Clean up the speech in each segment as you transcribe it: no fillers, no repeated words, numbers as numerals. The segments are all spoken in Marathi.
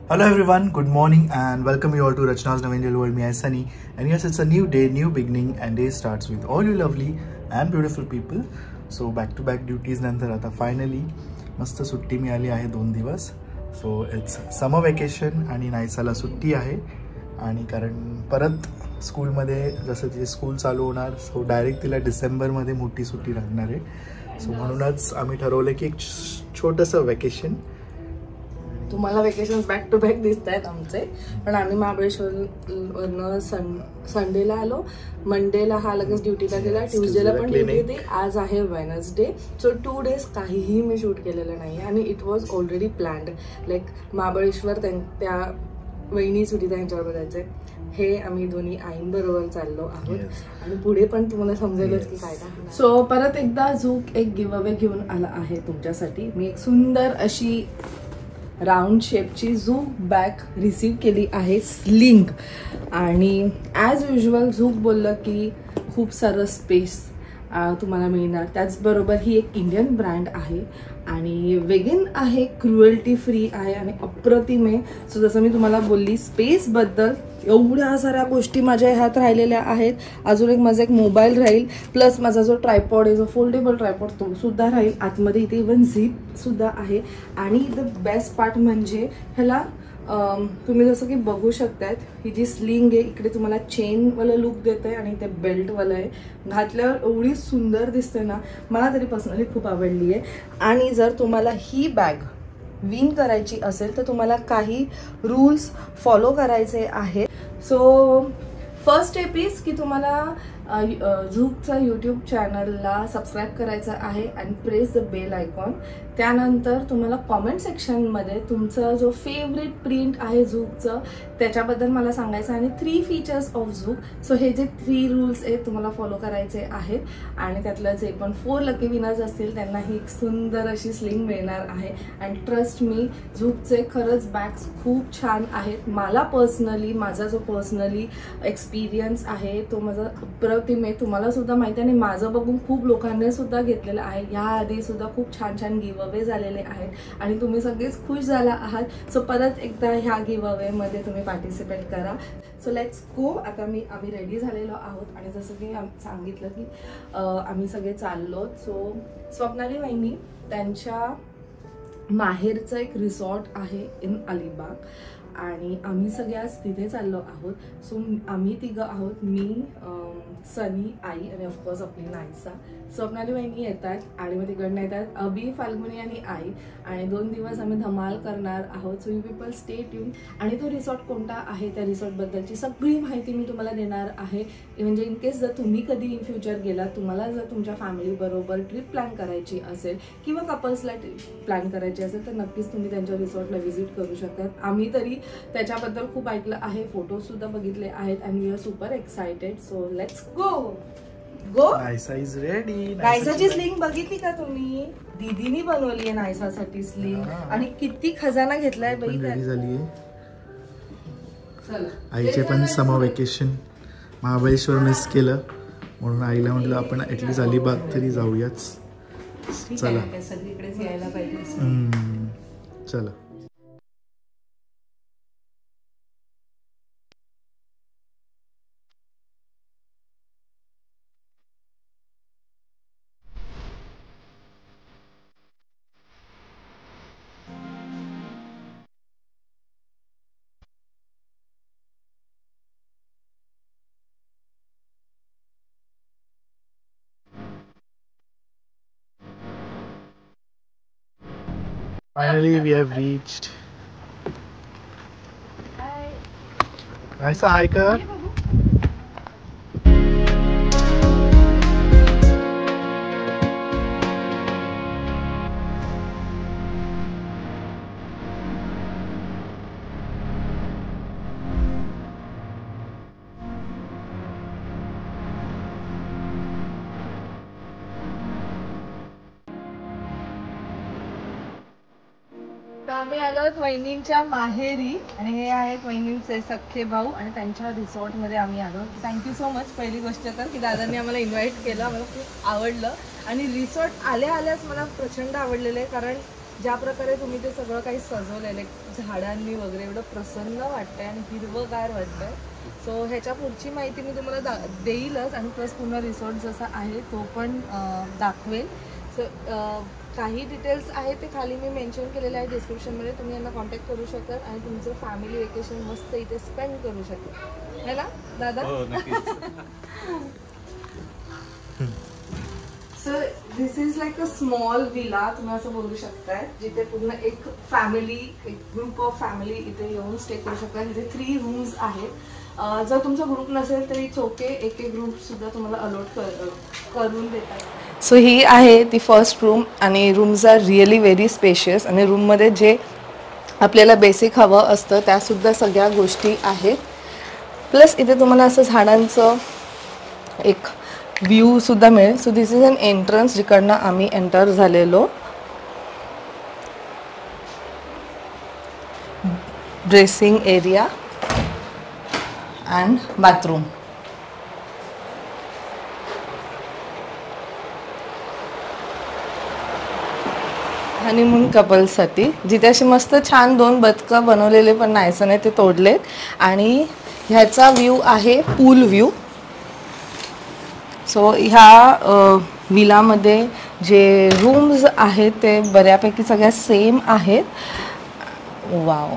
Hello everyone, good morning and welcome you all to Rachna's Navangel World. Me, I Sunny, and yes, it's a new day, new beginning, and day starts with all you lovely and beautiful people. So back to back duties नंतर आता finally मस्त सुट्टी मिळाली आहे 2 दिवस. So it's summer vacation आणि नायसाला सुट्टी आहे आणि कारण परत स्कूलमध्ये जसं तिचे स्कूल चालू होणार सो डायरेक्ट तिला डिसेंबरमध्ये मोठी सुट्टी लागणार आहे. सो म्हणूनच आम्ही ठरवलं की एक छोटंसं वेकेशन. तुम्हाला वेकेशन्स बॅक टू बॅक दिसत आहेत आमचे, पण आम्ही महाबळेश्वरवरनं संडेला आलो, मंडेला हा लगेच ड्युटीला गेला, ट्यूजडेला पण ड्युटी होती, आज आहे वेनसडे. सो 2 days काहीही मी शूट केलेलं नाही आणि it was already planned. Like Mahabaleshwar त्या वहिनी सुटी त्यांच्याबरोबर जायचे, हे आम्ही दोन्ही आईंबरोबर चाललो आहोत आणि पुढे पण तुम्हाला समजेलच की काय काय. सो परत एकदा झूक एक गिव्ह अवे घेऊन आला आहे तुमच्यासाठी. मी एक सुंदर अशी राऊंड शेपची झूक बॅग रिसीव केली आहे, स्लिंग. आणि ॲज युजल झूक बोललं की खूप सारं स्पेस तुम्हाला मिळणार. त्याचबरोबर ही एक इंडियन ब्रँड आहे आणि वेगन आहे, क्रुएल्टी फ्री आहे आणि अप्रतिम आहे. सो जसं मी तुम्हाला बोलली स्पेसबद्दल एवढ्या साऱ्या गोष्टी माझ्या ह्यात राहिलेल्या आहेत. अजून एक माझा एक मोबाईल राहील, प्लस माझा जो ट्रायपॉड आहे, जो फोल्डेबल ट्रायपॉड तो सुद्धा राहील. आतमध्ये इथे इवन झिप सुद्धा आहे. आणि द बेस्ट पार्ट म्हणजे ह्याला तुम्ही जसं की बघू शकतायत, ही जी स्लिंग आहे इकडे तुम्हाला चेनवाला लुक देत आहे आणि ते बेल्टवालं आहे. घातल्यावर एवढी सुंदर दिसते ना, मला तरी पर्सनली खूप आवडली आहे. आणि जर तुम्हाला ही बॅग विन करायची असेल तर तुम्हाला काही रूल्स फॉलो करायचे आहेत. सो फर्स्ट स्टेप इज की तुम्हाला झूकचा यूट्यूब चॅनलला सबस्क्राईब करायचं आहे and press the bell icon. त्यानंतर तुम्हाला कॉमेंट सेक्शनमध्ये तुमचं जो फेवरेट प्रिंट आहे झूकचं त्याच्याबद्दल मला सांगायचं आणि 3 फीचर्स ऑफ झूक. सो हे जे 3 रूल्स आहेत तुम्हाला फॉलो करायचे आहेत आणि त्यातलं जे पण 4 लकी विनर्स असतील त्यांना ही एक सुंदर अशी स्लिंग मिळणार आहे. अँड ट्रस्ट मी, झूकचे खरंच बॅग्स खूप छान आहेत. मला पर्सनली, माझा जो पर्सनली एक्सपिरियन्स आहे तो माझा अप्रतिम आहे. तुम्हाला सुद्धा माहिती आहे आणि माझं बघून खूप लोकांनी सुद्धा घेतलेलं आहे. याआधी सुद्धा खूप छान छान गिव्ह अवे झालेले आहेत आणि तुम्ही सगळेच खुश झाला आहात. सो परत एकदा ह्या गिव्ह अवेमध्ये तुम्ही पार्टिसिपेट करा. सो लेट्स गो. आता आम्ही रेडी झालेलो आहोत आणि जसं की सांगितलं की आम्ही सगळे चाललो. सो स्वप्नाली वहिनी त्यांच्या माहेरचं एक रिसॉर्ट आहे इन अलिबाग आणि आम्ही सगळ्याच तिथे चाललो आहोत. सो आम्ही तिघं आहोत, मी, सनी, आई आणि ऑफकोर्स आपली नायसा. स्वप्नाली वहिनी येतात आणि मग तिकडनं येतात अभि, फाल्गुनी आणि आई आणि 2 दिवस आम्ही धमाल करणार आहोत. So you people stay tune. आणि तो रिसॉर्ट कोणता आहे त्या रिसॉर्टबद्दलची सगळी माहिती मी तुम्हाला देणार आहे. म्हणजे इन केस जर तुम्ही कधी इन फ्युचर गेलात, तुम्हाला जर तुमच्या फॅमिलीबरोबर ट्रिप प्लॅन करायची असेल किंवा कपल्सला ट्रिप प्लॅन करायची असेल तर नक्कीच तुम्ही त्यांच्या रिसॉर्टला व्हिजिट करू शकतात. आम्ही तरी त्याच्याबद्दल खूप ऐकलं आहे, फोटोजसुद्धा बघितले आहेत and we are super excited. So let's go. Nysa is ready. नायसाची स्लिंग बघितली का तुम्ही? दीदीनी बनवली आहे नायसासाठी स्लिंग आणि किती खजाना घेतलाय बाई. रेडी झाली आहे. आईचे पण समर वेकेशन महाबळेश्वर मिस केलं म्हणून आईला म्हटलं आपण ॲटलीस्ट अलिबाग तरी जाऊयाच. चला सगळीकडेच यायला पाहिजे. चला. Finally, we have reached. Hi. Naisa, hi kar. आम्ही आलो वहिनींच्या माहेरी आणि हे आहेत वहिनींचे सख्खे भाऊ आणि त्यांच्या रिसॉर्टमध्ये आम्ही आलो. थँक्यू सो मच पहिली गोष्ट तर की दादांनी आम्हाला इन्व्हाइट केलं. आम्हाला खूप आवडलं आणि रिसॉर्ट आल्याच मला प्रचंड आवडलेलं आहे कारण ज्या प्रकारे तुम्ही ते सगळं काही सजवलेलं झाडांनी वगैरे एवढं प्रसन्न वाटतंय आणि हिरवंगार वाटतंय. सो ह्याच्या पुढची माहिती मी तुम्हाला देईलच आणि प्लस पूर्ण रिसॉर्ट जसा आहे तो पण दाखवेल. सो काही डिटेल्स आहेत ते खाली मी मेन्शन केलेले आहे डिस्क्रिप्शनमध्ये. तुम्ही यांना कॉन्टॅक्ट करू शकता आणि तुमचं फॅमिली वेकेशन मस्त इथे स्पेंड करू शकता, है ना दादा? So this is like a small villa, तुम्ही असं बोलू शकताय, जिथे पूर्ण एक ग्रुप ऑफ फॅमिली इथे येऊन स्टे करू शकता. तिथे 3 रूम्स आहेत. जर तुमचा ग्रुप नसेल तरी चोके एक ग्रुप सुद्धा तुम्हाला अलॉट करून देतात. सो ही आहे ती फर्स्ट रूम आणि rooms are really very spacious आणि रूममध्ये जे आपल्याला बेसिक हवं असतं त्यासुद्धा सगळ्या गोष्टी आहेत. प्लस इथे तुम्हाला असं झाडांचं एक व्ह्यू सुद्धा मिळेल. So this is an entrance जिकडनं आम्ही एंटर झालेलो. Dressing area and bathroom. Honeymoon कपल्ससाठी जिथे अशी मस्त छान 2 बदकं बनवलेले पण नाही असं नाही ते तोडलेत. आणि ह्याचा व्ह्यू आहे पूल व्ह्यू. सो ह्या विलामध्ये जे रूम्स आहेत ते बऱ्यापैकी सगळ्या सेम आहेत. Wow,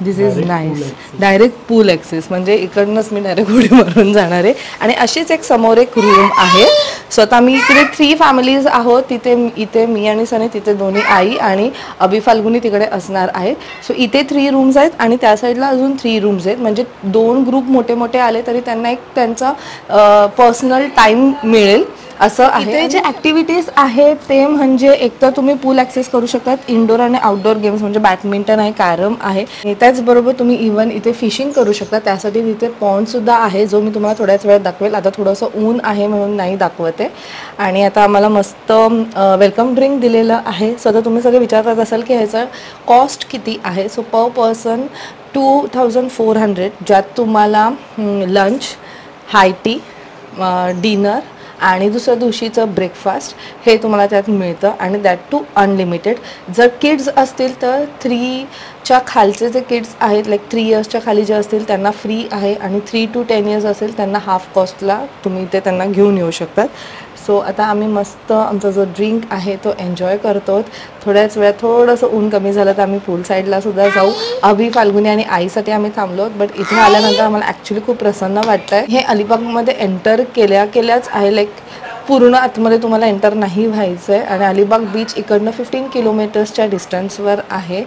this is nice. Direct pool access म्हणजे इकडनंच मी डायरेक्ट उडी मारून जाणार आहे. आणि अशीच एक समोर एक रूम आहे. सो आता मी इकडे 3 फॅमिलीज आहोत. इथे मी आणि सनी, तिथे दोन्ही आई आणि अभि फाल्गुनी तिकडे असणार आहेत. सो इथे 3 रूम्स आहेत आणि त्या साईडला अजून 3 रूम्स आहेत. म्हणजे 2 ग्रुप मोठे मोठे आले तरी त्यांना एक त्यांचा पर्सनल टाईम मिळेल असं आहे. इथे जे ॲक्टिव्हिटीज आहेत ते म्हणजे एकतर तुम्ही पूल ॲक्सेस करू शकतात. इनडोअर आणि आउटडोअर गेम्स म्हणजे बॅडमिंटन आहे, कॅरम आहे. त्याचबरोबर तुम्ही इव्हन इथे फिशिंग करू शकता. त्यासाठी तिथे पॉन्डसुद्धा आहे जो मी तुम्हाला थोड्याच वेळात दाखवेल. आता थोडंसं ऊन आहे म्हणून नाही दाखवते. आणि आता आम्हाला मस्त वेलकम ड्रिंक दिलेलं आहे. सध्या तुम्ही सगळे विचारत असाल की ह्याचं कॉस्ट किती आहे. सो पर पर्सन 2400 ज्यात तुम्हाला लंच, हाय टी, डिनर आणि दुसऱ्या दिवशीचं ब्रेकफास्ट हे तुम्हाला त्यात मिळतं आणि दॅट टू अनलिमिटेड. जर किड्स असतील तर 3च्या खालचे जे किड्स आहेत लाईक 3 इयर्सच्या खाली जे असतील त्यांना फ्री आहे आणि 3 to 10 इयर्स असेल त्यांना हाफ कॉस्टला तुम्ही ते त्यांना घेऊन येऊ शकतात. सो आता आम्ही मस्त आमचा जो ड्रिंक आहे तो एन्जॉय करतो. थोड्याच वेळात थोडंसं ऊन कमी झालं तर आम्ही पूल साईडला सुद्धा जाऊ. अभि, फाल्गुनी आणि आईसाठी आम्ही थांबलो. बट इथे आल्यानंतर आम्हाला ॲक्च्युली खूप प्रसन्न वाटतं आहे. हे अलिबागमध्ये एंटर केल्याच आहे. लाईक पूर्ण आतमध्ये तुम्हाला एंटर नाही व्हायचं आहे. आणि अलिबाग बीच इकडनं 15 किलोमीटर्सच्या डिस्टन्सवर आहे.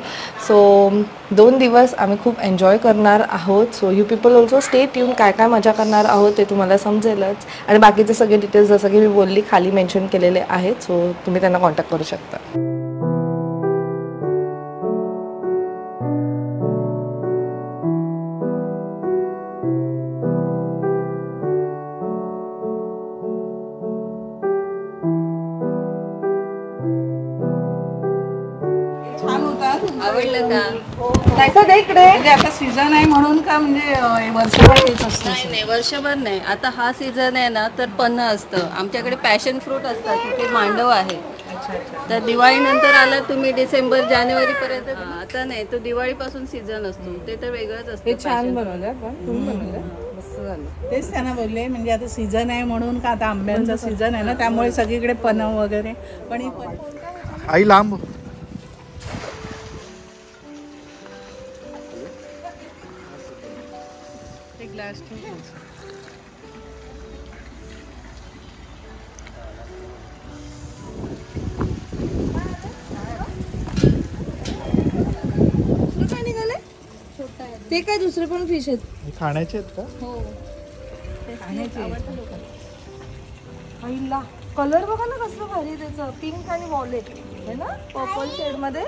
सो 2 दिवस आम्ही खूप एन्जॉय करणार आहोत. So you people also stay tune. काय काय मजा करणार आहोत ते तुम्हाला समजेलच. आणि बाकीचे सगळे डिटेल्स जसं की मी बोलली खाली मेन्शन केलेले आहेत. सो तुम्ही त्यांना कॉन्टॅक्ट करू शकता. आवडलं का? दाखव इकडे. म्हणजे आता सीझन आहे म्हणून का म्हणजे वर्षभर येत असतं? नाही वर्षभर नाही. आता हा सीझन आहे ना तर पन्ह असतं. आमच्याकडे पॅशन फ्रूट असतात, तिथे मांडव आहे. तर दिवाळीनंतर आला तुम्ही डिसेंबर जानेवारीपर्यंत. आता नाही, तो दिवाळीपासून सीझन असतो, ते तर वेगळंच असतं. छान बनवलं पण तुम्ही बनवलं मस्त झालं. तेच त्यांना बोलले म्हणजे आता सीझन आहे म्हणून का, आता आंब्यांचा सीझन आहे ना त्यामुळे सगळीकडे पन्ह वगैरे. पण आई लांब ग्लास काय निघाले? ते काय दुसरे पण फिश आहेत? खाण्याचे आहेत का? हो पहिला कलर बघा ना कसलं भारी त्याचं. पिंक आणि वॉलेट आहे ना, पर्पल शेड मध्ये.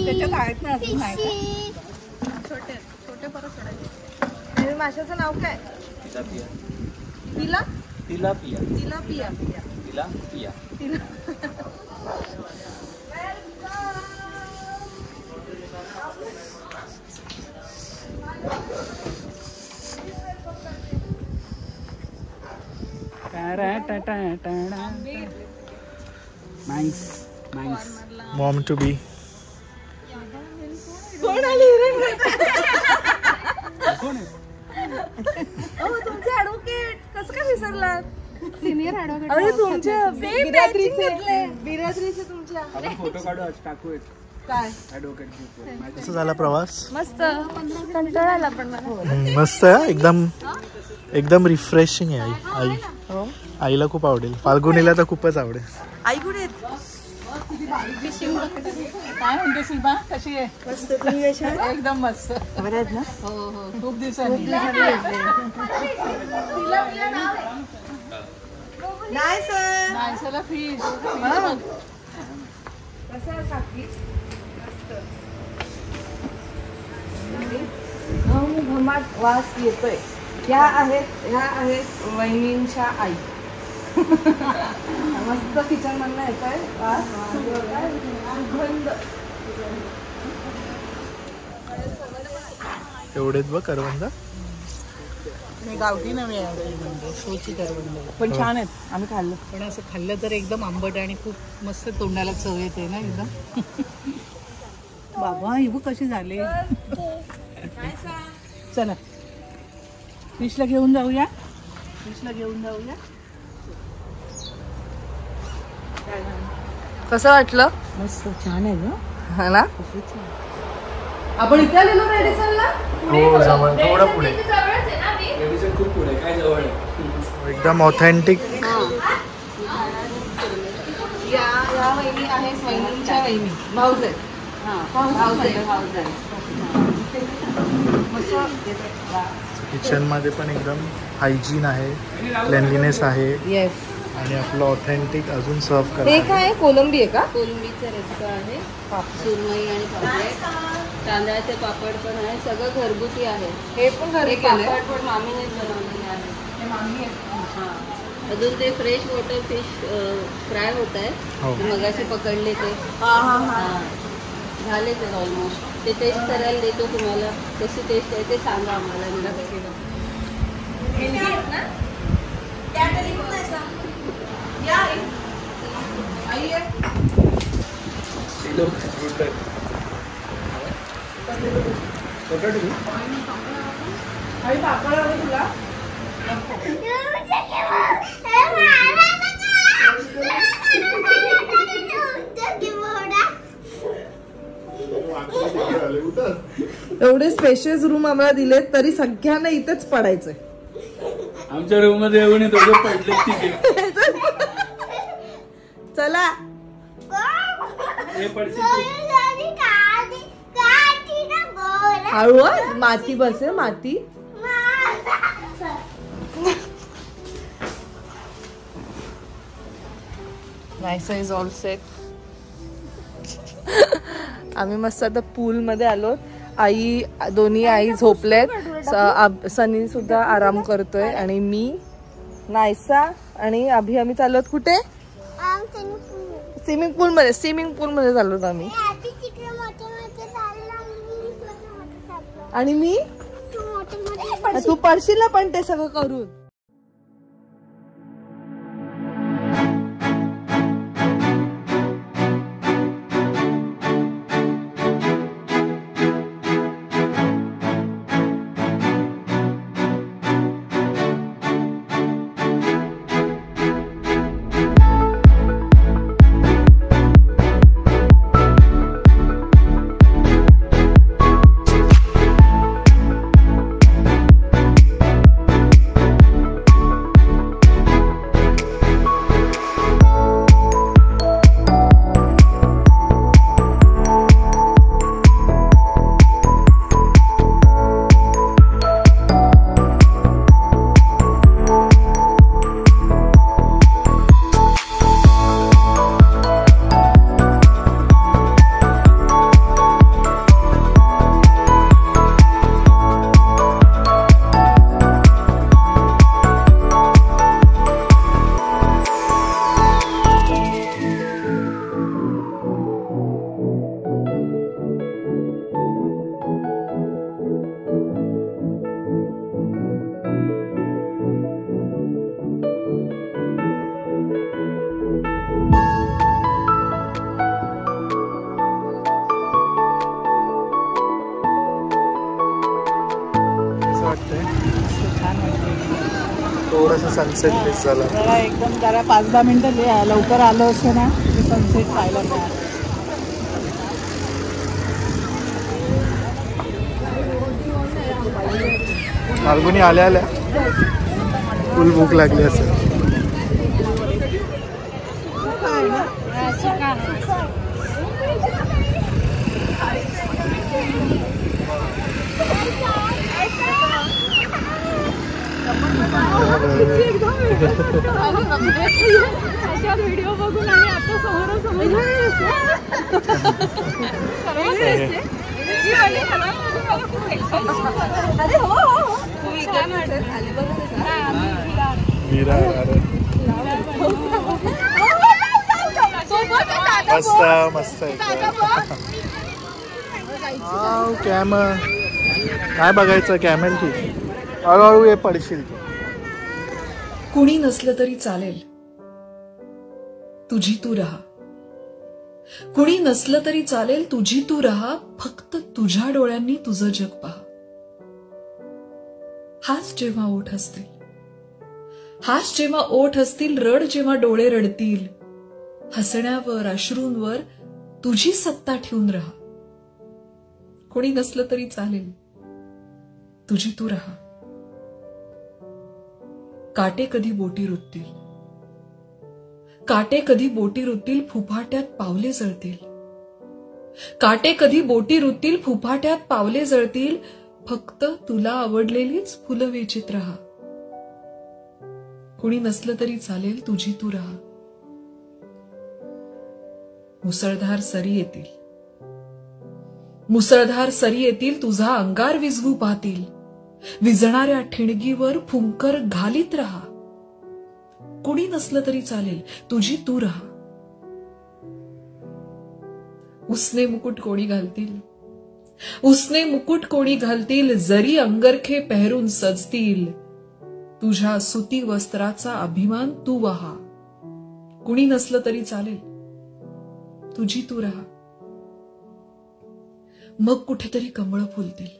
त्याच्यात आहेत ना अजून नाही छोटे छोटे परत सोडायचे. माशाचं नाव काय? तिला तिलापिया तिलापिया तिलापिया तिला मॉम टू बी. तुमचे ऍडव्होकेट कसं काय विसरलात? Senior advocate. अरे तुमच्या बिरात्रीचे तुमच्या फोटो काढू आज टाकू काय ऍडव्होकेट. कसा झाला प्रवास? मस्त कंटाळा आला पण मला. मस्त आहे एकदम एकदम रिफ्रेशिंग आहे. आई आईला खूप आवडेल. फाल्गुनीला तर खूपच आवडेल. आई कुठे काय म्हणते शिल्पा, कशी आहे? मस्त. तुम्ही कशा आहात? एकदम मस्त. बरं आहेत ना? हो हो, खूप दिवसांनी. नाही सर. माणसाला फिश. घमाट वास येतोय. ह्या आहेत वहिनींच्या आई. मस्त किचन मधनं येतोय वास. सुगंध. एवढेच बघ करवंद. गावठी नव्हे म्हणजे शोची करवंद, पण छान आहेत. आम्ही खाल्लं, पण असं खाल्लं तर एकदम आंबट आणि खूप मस्त तोंडाला चव येते ना एकदम. बाबा ही कशी झाली. चला फिशला घेऊन जाऊया. कसं वाटलं? मस्त छान आहे ना. हा ना. आपण इथे आलेलो रेडिसनला. हो जवळ, थोडं पुढे. खूप पुढे काय जवळ आहे. एकदम ऑथेंटिक. या वहिनी आहेत वहिनींच्या वहिनी. भाऊज आहेत. किचन मध्ये पण एकदम हायजीन आहे, क्लेनलीनेस आहे. येस. आणि आपलं ऑथेंटिक अजून सर्व हे करतात. काय कोलंबी आहे का? कोलंबीचा रस्सा आहे, सुरमई आणि पापड, तांदळाचे पापड पण आहे. सगळं घरगुती आहे. हे पण घरी केलंय? पापड पण मामीनेच बनवलेले आहे. हां, अजून ते फ्रेश वॉटर फिश फ्राय होत आहे. हो. मगाशी पकडले ते. हां, झालेच आहे ऑलमोस्ट. ते टेस्ट करायला देतो तुम्हाला. कशी टेस्ट आहे ते सांगा आम्हाला. एवढे स्पेशियस रूम आम्हाला दिलेत तरी सगळ्यांना इथेच पडायचंय. आमच्या रूम मध्ये येऊन दोघं पडले तिथे. चला हळू. माती बसेल माती. Nice is all set. आम्ही मस्त आता पूल मध्ये आलो. आई दोन्ही आई झोपलेत. सनी सुद्धा आराम करतोय आणि मी नायसा आणि अभि आम्ही चाललोत कुठे? स्विमिंग पूल मध्ये चाललोत आम्ही. आणि मी तू पडशील ना पण ते सगळं करून. थोडासा सनसेट मिस झाला. जरा एकदम जरा 5-10 मिनिटं लवकर आलो असतो ना सनसेट पाहायला मिळाला. फाल्गुनी आल्या आल्या फुल भूक लागली असेल. व्हिडिओ बघून आणि आता समोरासमोर मस्त मस्त. काय बघायचं कॅमेल की हळूहळू हे पडशील. कुणी नसलं तरी चालेल, तुझी तू राहा. कुणी नसलं तरी चालेल, तुझी तू राहा. फक्त तुझ्या डोळ्यांनी तुझं जग पहा. हाच जेव्हा ओठ असतील, हाच जेव्हा ओठ असतील, रड जेव्हा डोळे रडतील. हसण्यावर अश्रूंवर तुझी सत्ता ठेवून राहा. कोणी नसलं तरी चालेल, तुझी तू राहा. काटे कधी बोटी रुततील, काटे कधी बोटी रुततील, फुफाट्यात पावले जळतील. काटे कधी बोटी रुततील, फुफाट्यात पावले जळतील. फक्त तुला आवडलेलीच फुलं वेचीत राहा. कुणी नसलं तरी चालेल, तुझी तू राहा. मुसळधार सरी येतील, मुसळधार सरी येतील, तुझा अंगार विझवू पाहतील. विझणाऱ्या ठिणगीवर फुंकर घालीत राहा. कुणी नसलं तरी चालेल, तुझी तू राहा. उसने मुकुट कोणी घालतील, उसने मुकुट कोणी घालतील. जरी अंगरखे पेहरून सजतील, तुझ्या सुती वस्त्राचा अभिमान तू वहा. कुणी नसलं तरी चालेल, तुझी तू राहा. मग कुठेतरी कमळं फुलतील,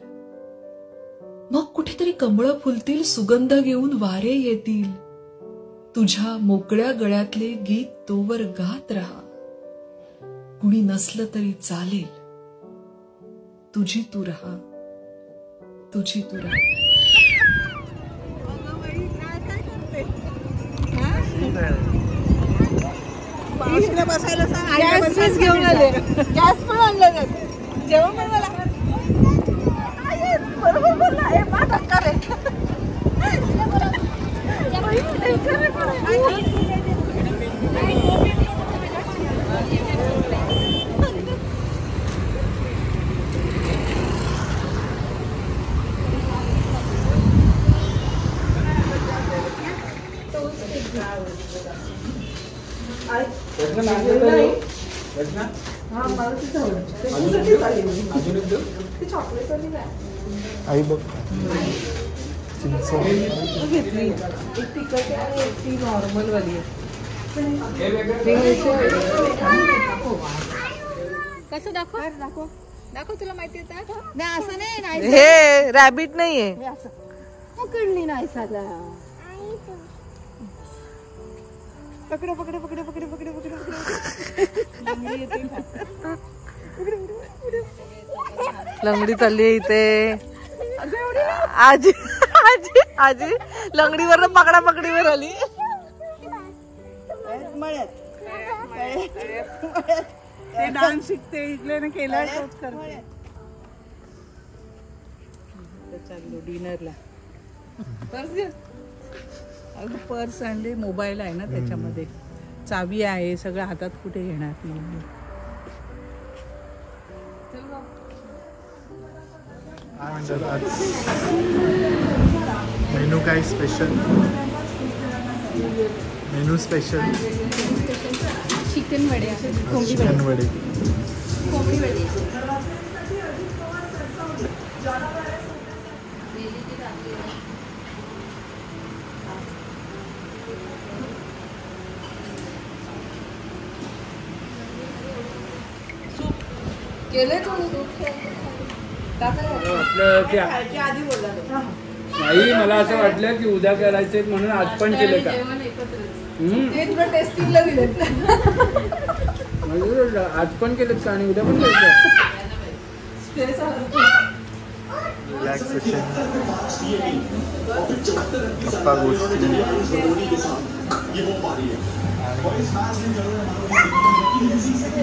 मग कुठेतरी कमळं फुलतील. सुगंध घेऊन वारे येतील. तुझ्या मोकळ्या गळ्यातले गीत तोवर गात राहा. कुणी नसलं तरी चालेल, तुझी तू राहा. तुझी तू राहा. बसायला गॅस घेऊन आले, गॅस पण आणलं जात. जेवण पण मला बरोबर बोलला. आई बघ घेतली एक तिखट आणि एक ती नॉर्मल वाली आहे. कसं दाखव दाखव दाखव, तुला माहिती येतात. नाही असं नाही, हे रॅबिट नाहीये. पकडली नाही साला. पकडे पकडे पकडे पकडे पकडे पकडे लंगडी चालली इथे. आजी आजी आजी लंगडीवर पकडा पकडीवर आली. ते डान्स शिकते इथले ना, केला तोच करते. चाललो डिनरला. पर्स आणले, मोबाईल आहे ना त्याच्यामध्ये, चावी आहे, सगळं हातात कुठे घेणार. मेनू काय स्पेशल? मेनू स्पेशल चिकन वडे, चिकन वडे. कोंबडी वडे. केले तो आपलं आधी बोलला. नाही मला असं वाटलं की उद्या करायचे म्हणून आज पण केलं का. टेस्टिंगला दिलेत आज पण केलेत का आणि उद्या पण केलं. रिलॅक्सेशन, गप्पा गोष्टी,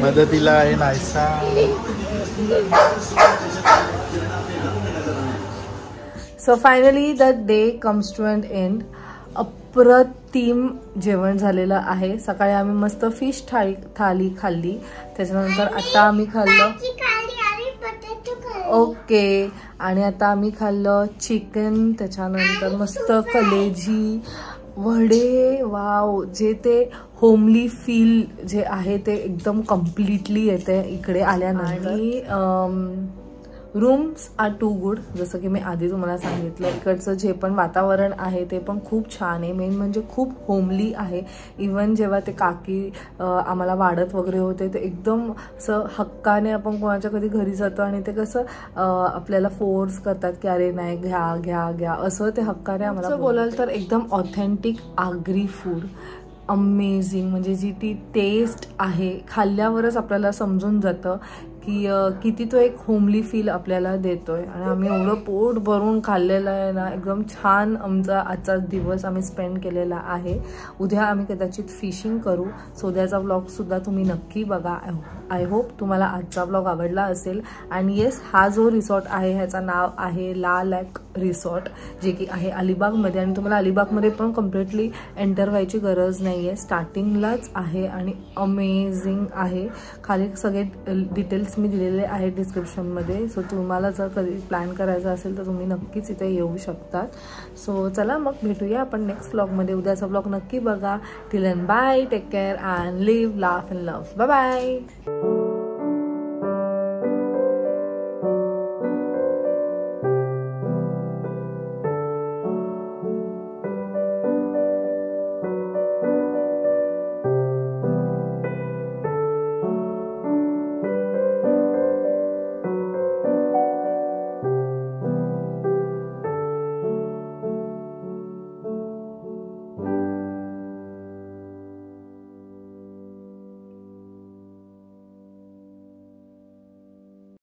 मदतीला आहे Nysa. So finally the day comes to an end. अप्रतिम जेवण झालेलं आहे. सकाळी आम्ही मस्त फिश थाली खाल्ली, त्याच्यानंतर आता आम्ही खाल्लं ओके, आणि आता आम्ही खाल्लं चिकन, त्याच्यानंतर मस्त कलेजी, वडे. वाव, जे ते होमली फील जे आहे ते एकदम कम्प्लिटली येते इकडे आल्यानंतर. आणि रूम्स आर टू गुड. जसं की मी आधी तुम्हाला सांगितलं, इकडचं जे पण वातावरण आहे ते पण खूप छान आहे. मेन म्हणजे खूप होमली आहे. इवन जेव्हा ते काकी आम्हाला वाढत वगैरे होते ते एकदम असं हक्काने आपण कोणाच्या कधी घरी जातो आणि ते कसं आपल्याला फोर्स करतात की अरे नाही घ्या घ्या घ्या, असं ते हक्काने आम्हाला बोलाल तर एकदम ऑथेंटिक आगरी फूड. अमेझिंग. म्हणजे जी ती टेस्ट आहे खाल्ल्यावरच आपल्याला समजून जातं की किती तो एक होमली फील आपल्याला देतोय. आणि आम्ही एवढं पोट भरून खाल्लेलं आहे ना, एकदम छान आमचा आजचा दिवस आम्ही स्पेंड केलेला आहे. उद्या आम्ही कदाचित फिशिंग करू. सो उद्याचा व्लॉगसुद्धा तुम्ही नक्की बघा. आय होप तुम्हाला आजचा व्लॉग आवडला असेल. आणि येस, हा जो रिसॉर्ट आहे ह्याचं नाव आहे ला लॅक रिसॉर्ट, जे की आहे अलिबागमध्ये. आणि तुम्हाला अलिबागमध्ये पण कम्प्लिटली एंटर व्हायची गरज नाही आहे, स्टार्टिंगलाच आहे आणि अमेझिंग आहे. खाली सगळे डिटेल्स मी दिलेले आहेत डिस्क्रिप्शनमध्ये. सो तुम्हाला जर कधी प्लॅन करायचा असेल तर तुम्ही नक्कीच इथे येऊ शकतात. सो चला मग भेटूया आपण नेक्स्ट व्लॉगमध्ये. उद्याचा व्लॉग नक्की बघा. टिल एंड bye, take care and live, laugh and love. Bye bye.